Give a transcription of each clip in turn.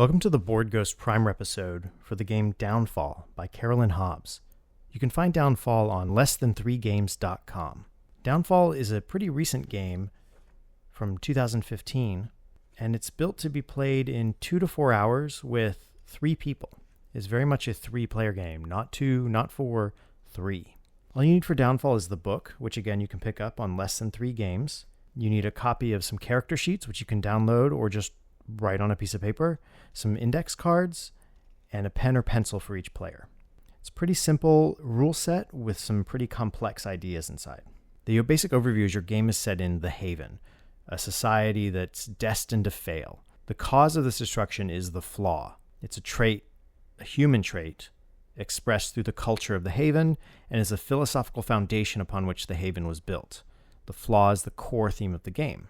Welcome to the Board Ghost Primer episode for the game Downfall by Carolyn Hobbs. You can find Downfall on lessthan3games.com. Downfall is a pretty recent game from 2015, and it's built to be played in 2 to 4 hours with 3 people. It's very much a 3-player game, not 2, not 4, 3. All you need for Downfall is the book, which again you can pick up on Less Than 3 Games. You need a copy of some character sheets, which you can download or just write on a piece of paper, some index cards, and a pen or pencil for each player. It's a pretty simple rule set with some pretty complex ideas inside. The basic overview is your game is set in the Haven, a society that's destined to fail. The cause of this destruction is the flaw. It's a trait, a human trait, expressed through the culture of the Haven, and is a philosophical foundation upon which the Haven was built. The flaw is the core theme of the game.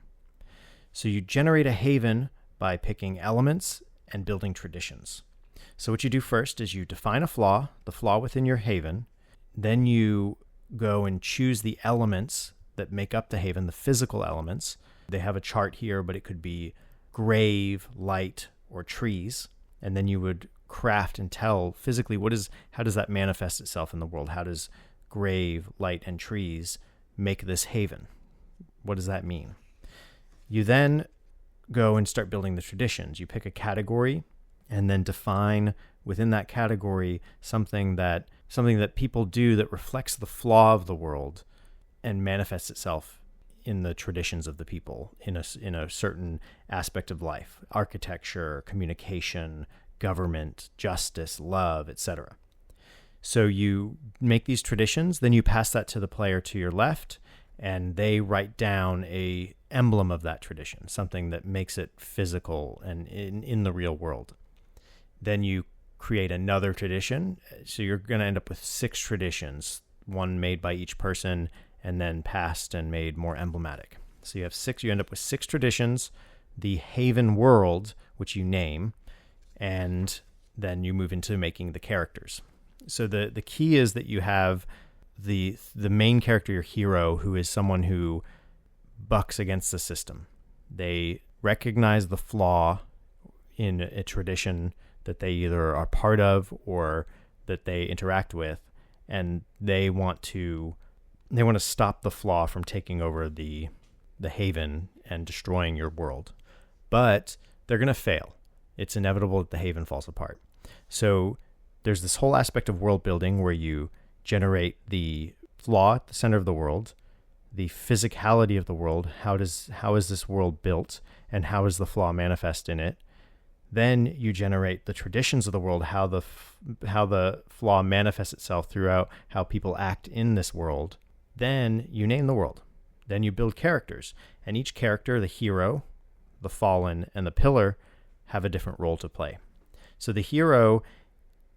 So you generate a Haven by picking elements and building traditions. So what you do first is you define a flaw, the flaw within your Haven. Then you go and choose the elements that make up the Haven, the physical elements. They have a chart here, but it could be grave, light, or trees. And then you would craft and tell physically how does that manifest itself in the world? How does grave, light, and trees make this Haven? What does that mean? You then go and start building the traditions. You pick a category and then define within that category something that people do that reflects the flaw of the world and manifests itself in the traditions of the people in a certain aspect of life: architecture, communication, government, justice, love, etc. So you make these traditions, then you pass that to the player to your left, and they write down a emblem of that tradition, something that makes it physical and in the real world. Then you create another tradition. So you're going to end up with 6 traditions, one made by each person and then passed and made more emblematic. So you end up with 6 traditions, the Haven world, which you name, and then you move into making the characters. So the key is that you have the main character, your hero, who is someone who bucks against the system. They recognize the flaw in a tradition that they either are part of or that they interact with, and they want to stop the flaw from taking over the Haven and destroying your world. But they're going to fail. It's inevitable that the Haven falls apart. So there's this whole aspect of world building where you generate the flaw at the center of the world, the physicality of the world, how is this world built, and how does the flaw manifest in it. Then you generate the traditions of the world, how the flaw manifests itself throughout how people act in this world. Then you name the world. Then you build characters, and each character, the hero, the fallen, and the pillar, have a different role to play. So the hero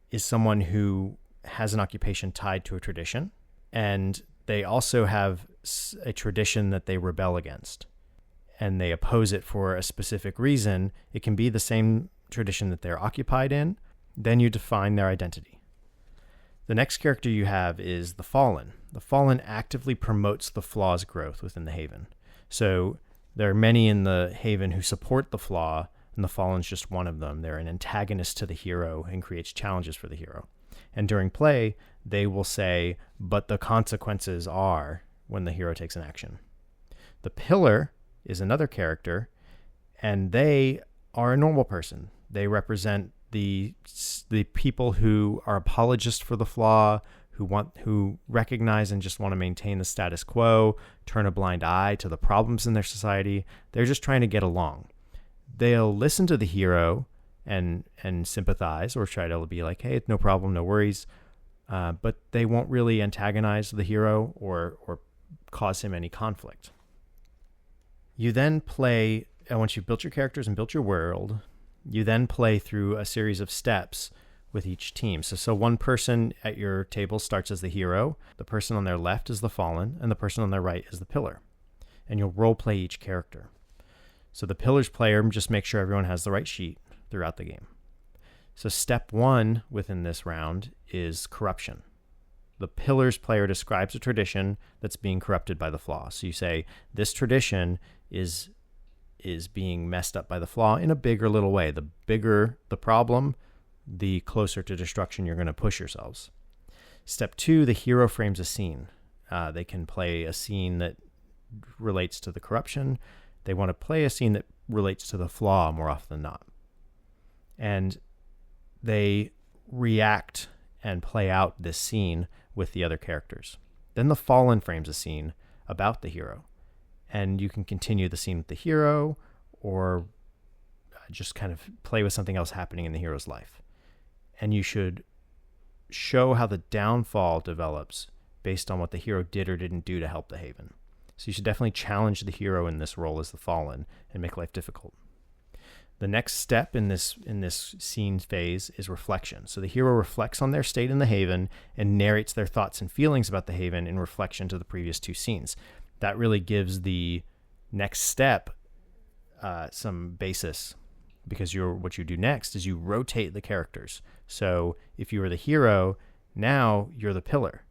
is someone who has an occupation tied to a tradition, and they also have a tradition that they rebel against, and they oppose it for a specific reason. It can be the same tradition that they're occupied in. Then you define their identity. The next character you have is the Fallen. The Fallen actively promotes the flaw's growth within the Haven. So there are many in the Haven who support the flaw, and the Fallen's just one of them. They're an antagonist to the hero and creates challenges for the hero. And during play, they will say, but the consequences are, when the hero takes an action. The Pillar is another character, and they are a normal person. They represent the people who are apologists for the flaw, who recognize and just want to maintain the status quo, turn a blind eye to the problems in their society. They're just trying to get along. They'll listen to the hero and sympathize or try to be like, hey, no problem, no worries. But they won't really antagonize the hero or cause him any conflict. You then play, and once you've built your characters and built your world, you then play through a series of steps with each team. So one person at your table starts as the hero, the person on their left is the Fallen, and the person on their right is the Pillar. And you'll role play each character. So the Pillar's player just makes sure everyone has the right sheet throughout the game. So step 1 within this round is corruption. The Pillar's player describes a tradition that's being corrupted by the flaw. So you say, this tradition is is being messed up by the flaw in a big or little way. The bigger the problem, the closer to destruction you're going to push yourselves. Step 2, the hero frames a scene. They can play a scene that relates to the corruption. They want to play a scene that relates to the flaw more often than not. And they react and play out this scene with the other characters. Then the fallen frames a scene about the hero. And you can continue the scene with the hero or just kind of play with something else happening in the hero's life. And you should show how the downfall develops based on what the hero did or didn't do to help the Haven. So you should definitely challenge the hero in this role as the fallen and make life difficult. The next step in this scene phase is reflection. So the hero reflects on their state in the Haven and narrates their thoughts and feelings about the Haven in reflection to the previous 2 scenes. That really gives the next step some basis, because what you do next is you rotate the characters. So if you were the hero, now you're the pillar,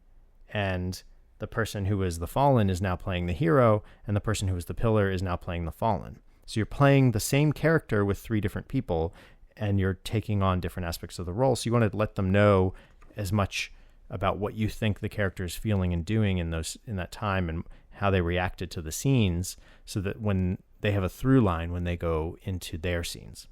and the person who is the fallen is now playing the hero, and the person who is the pillar is now playing the fallen. So you're playing the same character with 3 different people, and you're taking on different aspects of the role. So you want to let them know as much about what you think the character is feeling and doing in that time, and how they reacted to the scenes, so that when they have a through line when they go into their scenes.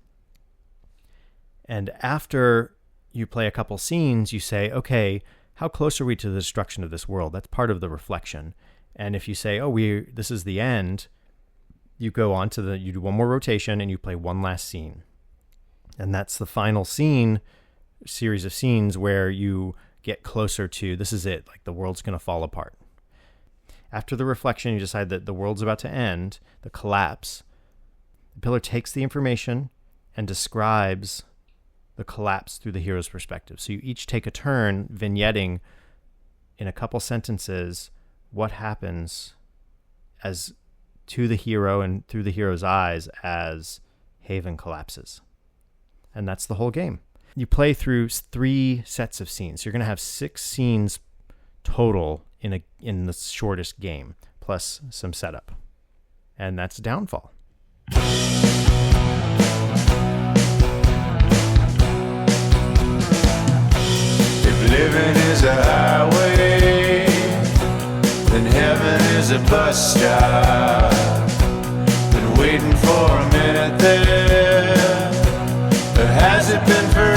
And after you play a couple scenes, you say, okay, how close are we to the destruction of this world? That's part of the reflection. And if you say, this is the end, you go on to you do one more rotation and you play one last scene. And that's the final series of scenes where you get closer to, this is it, like the world's going to fall apart. After the reflection, you decide that the world's about to end, the collapse. The pillar takes the information and describes the collapse through the hero's perspective. So you each take a turn vignetting in a couple sentences what happens as to the hero and through the hero's eyes as Haven collapses. And that's the whole game. You play through 3 sets of scenes. You're going to have 6 scenes total in the shortest game, plus some setup. And that's Downfall. If living is a highway, then heaven is a bus stop. Been waiting for a minute there, or has it been for